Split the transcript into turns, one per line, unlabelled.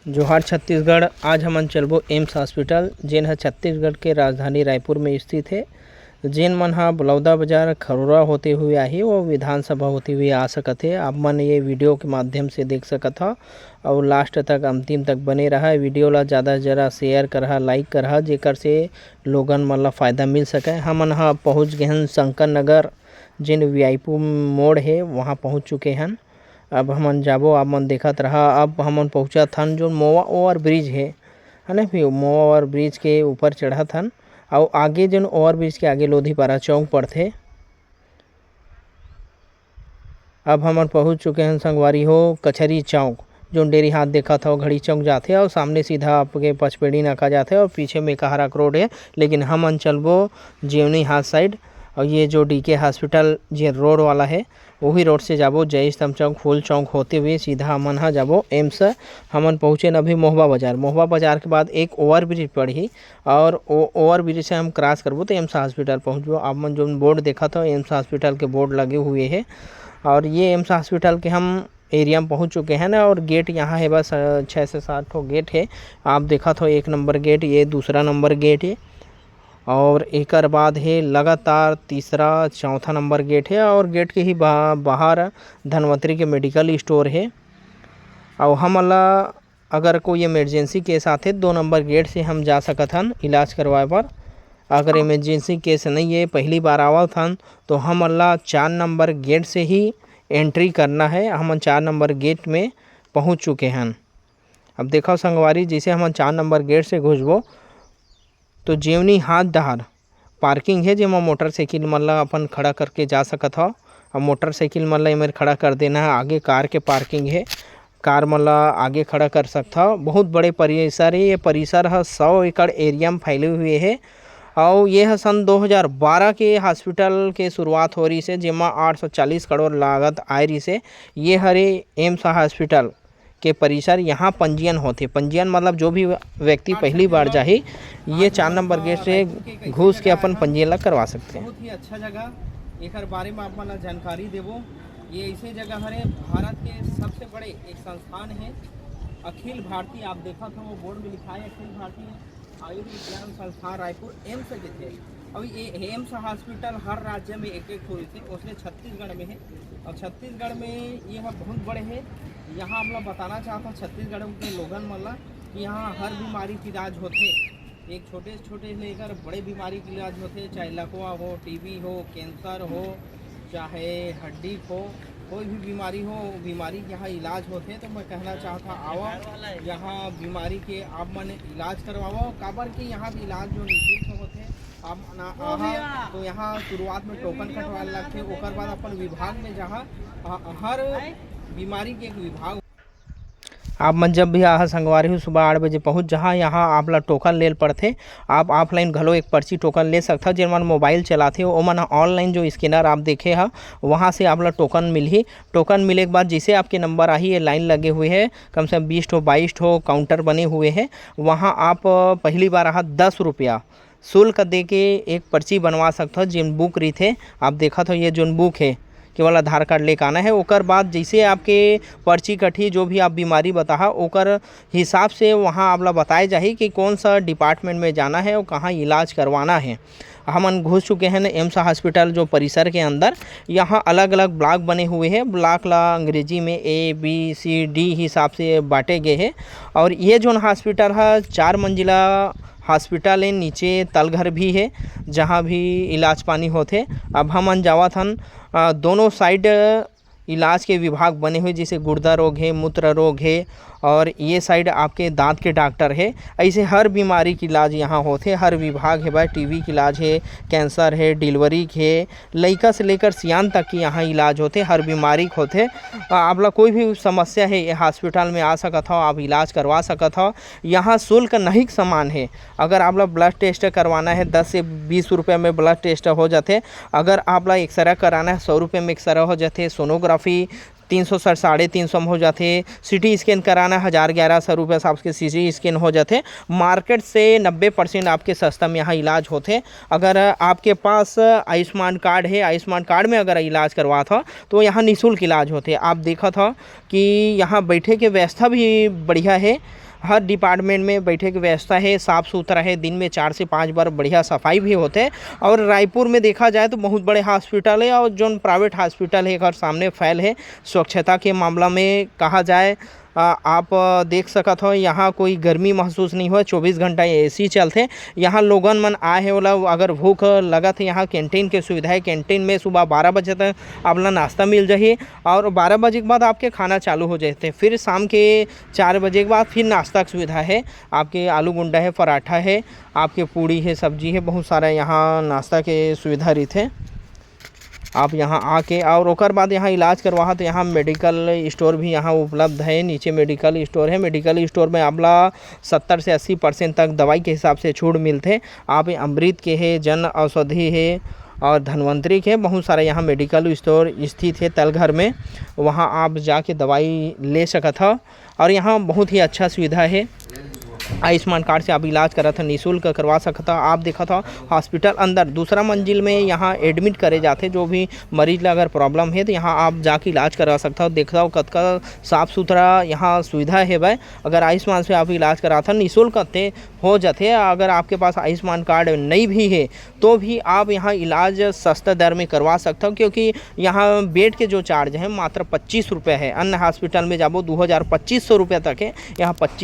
जोहार छत्तीसगढ़। आज हमन चलबो एम्स हॉस्पिटल, जेन ह छत्तीसगढ़ के राजधानी रायपुर में स्थित है। जेन मन ह बलौदा बाजार खरोरा होते हुए आही और विधानसभा होते हुए आ सकत है। आप मन ये वीडियो के माध्यम से देख सकत ह और लास्ट तक अंतिम तक बने रहा। वीडियो ला ज़्यादा से ज़्यादा शेयर करहा, लाइक करहा, जेकर से लोगन मन ला फ़ायदा मिल सके। हमन ह पहुँच गए हन शंकर नगर, जेन वीआईपी मोड़ है वहाँ पहुँच चुके हन। अब हमन जाबो, आप मन देखत रहा। अब हमन पहुंचत हन जो मोवा ओवर ब्रिज है ना फिर मोवा ओवर ब्रिज के ऊपर चढ़त हन। और आगे जो ओवर ब्रिज के आगे लोधीपारा चौक पड़थे। अब हमन पहुंच चुके हैं संगवारी हो कचहरी चौक, जो डेरी हाथ देखा था घड़ी चौक जाते और सामने सीधा आपके पचपेड़ी नाका जाते और पीछे में कहारा रोड है। लेकिन हमन चलबो जेवनी हाथ साइड, और ये जो डीके हॉस्पिटल जे रोड वाला है वही रोड से जाबो। जय स्तंभ चौक, फूल चौक होते हुए सीधा हमन हा जाबो एम्स। हमन पहुँचे न अभी मोहबा बाजार। मोहबा बाजार के बाद एक ओवर ब्रिज पड़ी और ओवर ब्रिज से हम क्रॉस करबो तो एम्स हॉस्पिटल पहुँचबो। आप मन जो बोर्ड देखा था एम्स हॉस्पिटल के बोर्ड लगे हुए है। और ये एम्स हॉस्पिटल के हम एरिया में पहुंच चुके हैं ना। और गेट यहाँ है बस 6 से 7 ठो गेट है। आप देखा तो 1 नंबर गेट, ये दूसरा नंबर गेट है और एक बाद है लगातार तीसरा चौथा नंबर गेट है। और गेट के ही बाहर धनवंतरी के मेडिकल स्टोर है। और हमन ला अगर कोई इमरजेंसी केस आथे 2 नंबर गेट से हम जा सकत हन इलाज करवाए बर। अगर इमरजेंसी केस नहीं है, पहली बार आवत हन, तो हमन ला 4 नंबर गेट से ही एंट्री करना है। हमन 4 नंबर गेट में पहुंच चुके हैं। अब देखो संगवारी, जैसे हमन 4 नंबर गेट से घुसबो तो जेवनी हाथ डहार पार्किंग है, जेमा मोटरसाइकिल मन ला अपन खड़ा करके जा सकत हो। अब मोटरसाइकिल मन ला एमेर खड़ा कर देना है। आगे कार के पार्किंग है, कार मन ला आगे खड़ा कर सकता हो। बहुत बड़े परिसर है। ये परिसर है 100 एकड़ एरिया में फैले हुए है। और ये सन 2012 के हॉस्पिटल के शुरुआत हो रही से, जेमा 840 करोड़ लागत आए रही से। ये हरे एम्स हॉस्पिटल के परिसर। यहाँ पंजीयन होते, पंजीयन मतलब जो भी व्यक्ति पहली बार जाही ये 4 नंबर गेट से घुस के अपन पंजीयन ला करवा सकते हैं।
बहुत ही अच्छा जगह एक बारे में आप मन जानकारी देवो। ये ऐसे जगह हरे भारत के सबसे बड़े एक संस्थान है अखिल भारतीय। आप देखा था वो बोर्ड में लिखा है अखिल भारतीय आयुर्विज्ञान संस्थान रायपुर एम्स के थे। अब ये एम्स हॉस्पिटल हर राज्य में एक हुई थे, उसने छत्तीसगढ़ में है। और छत्तीसगढ़ में यह बहुत बड़े है। यहाँ हम लोग बताना चाहता हूँ छत्तीसगढ़ के लोगन मन ला कि यहाँ हर बीमारी की इलाज होते। एक छोटे छोटे लेकर बड़े बीमारी के इलाज होते, चाहे लकवा हो, टीबी हो, कैंसर हो, चाहे हड्डी हो, कोई भी बीमारी हो, बीमारी यहाँ इलाज होते। तो मैं कहना चाहता आओ यहाँ बीमारी के आप मन इलाज करवाओ। काबर कि यहाँ भी इलाज जो निःशुल्क होते आप तो यहाँ शुरुआत में टोकन कटवा लगते, ओकर बाद अपन विभाग में जहाँ हर बीमारी के एक विभाग।
आप मन जब भी आहा संगवारी हो सुबह 8 बजे पहुँच जहाँ यहाँ आप ला टोकन लेल पड़थे। आप ऑफलाइन घलो एक पर्ची टोकन ले सकता। जेन मन मोबाइल चलाथे ओ मन ऑनलाइन जो स्कैनर आप देखे हा वहाँ से आप ला टोकन मिलही। टोकन मिले के बाद जैसे आपके नंबर आही, ये लाइन लगे हुए है कम से कम 20 ठो 22 ठो काउंटर बने हुए हैं। वहाँ आप पहली बार आहा 10 रुपया शुल्क दे के एक पर्ची बनवा सकते हो। जिन बुक रही थे आप देखा था, ये जोन बुक है केवल आधार कार्ड लेकर आना है। ओकर बाद जैसे आपके पर्ची कटी, जो भी आप बीमारी बताहा ओकर हिसाब से वहाँ आपला बताए जाही कि कौन सा डिपार्टमेंट में जाना है और कहाँ इलाज करवाना है। हमन घुस चुके हैं एम्स हॉस्पिटल जो परिसर के अंदर। यहाँ अलग अलग ब्लॉक बने हुए हैं। ब्लॉक ला अंग्रेजी में ABCD हिसाब से बांटे गए हैं। और ये जो हॉस्पिटल है 4 मंजिला हॉस्पिटल है, नीचे तलघर भी है जहाँ भी इलाज पानी होते। अब हमन जावत हन दोनों साइड इलाज के विभाग बने हुए, जैसे गुर्दा रोग है, मूत्र रोग है, और ये साइड आपके दांत के डॉक्टर है। ऐसे हर बीमारी की इलाज यहाँ होते। हर विभाग है भाई, टीबी की इलाज है, कैंसर है, डिलीवरी है, लड़का से लेकर सियान तक की यहाँ इलाज होते। हर बीमारी होते। आप लोग कोई भी समस्या है ये हॉस्पिटल में आ सकत हो, आप इलाज करवा सकत हो। यहाँ शुल्क नहीं समान है। अगर आप लोग ब्लड टेस्ट करवाना है 10 से 20 रुपये में ब्लड टेस्ट हो जाते। अगर आप लोग एक्सरे कराना है 100 रुपये में एक्सरे हो जाते। सोनोग्राफी 360 350 में हो जाते। सिटी स्कैन कराना 1000-1100 रुपये से आपके सिटी स्कैन हो जाते। मार्केट से 90% आपके सस्ता में यहाँ इलाज होते। अगर आपके पास आयुष्मान कार्ड है, आयुष्मान कार्ड में अगर इलाज करवा था तो यहाँ निःशुल्क इलाज होते। आप देखा था कि यहाँ बैठे के व्यवस्था भी बढ़िया है। हर डिपार्टमेंट में बैठे की व्यवस्था है, साफ़ सुथरा है, दिन में 4 से 5 बार बढ़िया सफाई भी होते हैं। और रायपुर में देखा जाए तो बहुत बड़े हॉस्पिटल है और जो प्राइवेट हॉस्पिटल है एक सामने फैल है। स्वच्छता के मामला में कहा जाए आप देख सकत हो यहाँ कोई गर्मी महसूस नहीं हो, 24 घंटा एसी चलते। यहाँ लोगन मन आए है वाला अगर भूख लगत है, यहाँ कैंटीन के सुविधा है। कैंटीन में सुबह 12 बजे तक आपला नाश्ता मिल जाही और 12 बजे के बाद आपके खाना चालू हो जाते। फिर शाम के 4 बजे के बाद फिर नाश्ता की सुविधा है। आपके आलू गुंडा है, पराठा है, आपके पूड़ी है, सब्जी है, बहुत सारा यहाँ नाश्ता के सुविधा रहते। आप यहाँ आके और ओकर बाद यहाँ इलाज करवा तो यहाँ मेडिकल स्टोर भी यहाँ उपलब्ध है। नीचे मेडिकल स्टोर है। मेडिकल स्टोर में आपला 70 से 80% तक दवाई के हिसाब से छूट मिलते। आप अमृत के है, जन औषधि है और धन्वंतरी के बहुत सारे यहाँ मेडिकल स्टोर स्थित है तलघर में। वहाँ आप जाके दवाई ले सकत हो और यहाँ बहुत ही अच्छा सुविधा है। आयुष्मान कार्ड से आप इलाज करा था, निःशुल्क करवा सकता। आप देखा था हॉस्पिटल अंदर दूसरा मंजिल में यहाँ एडमिट करे जाते। जो भी मरीज ला अगर प्रॉब्लम है तो यहाँ आप जाके इलाज करा सकता हो। देखता हो कतका साफ़ सुथरा यहाँ सुविधा है भाई। अगर आयुष्मान से आप इलाज करा था निःशुल्क हो जाते। अगर आपके पास आयुष्मान कार्ड नहीं भी है तो भी आप यहाँ इलाज सस्ता दर में करवा सकते हो, क्योंकि यहाँ बेड के जो चार्ज है मात्र 25 रुपये है। अन्य हॉस्पिटल में जाबो 2000-2500 रुपये तक है, यहाँ 25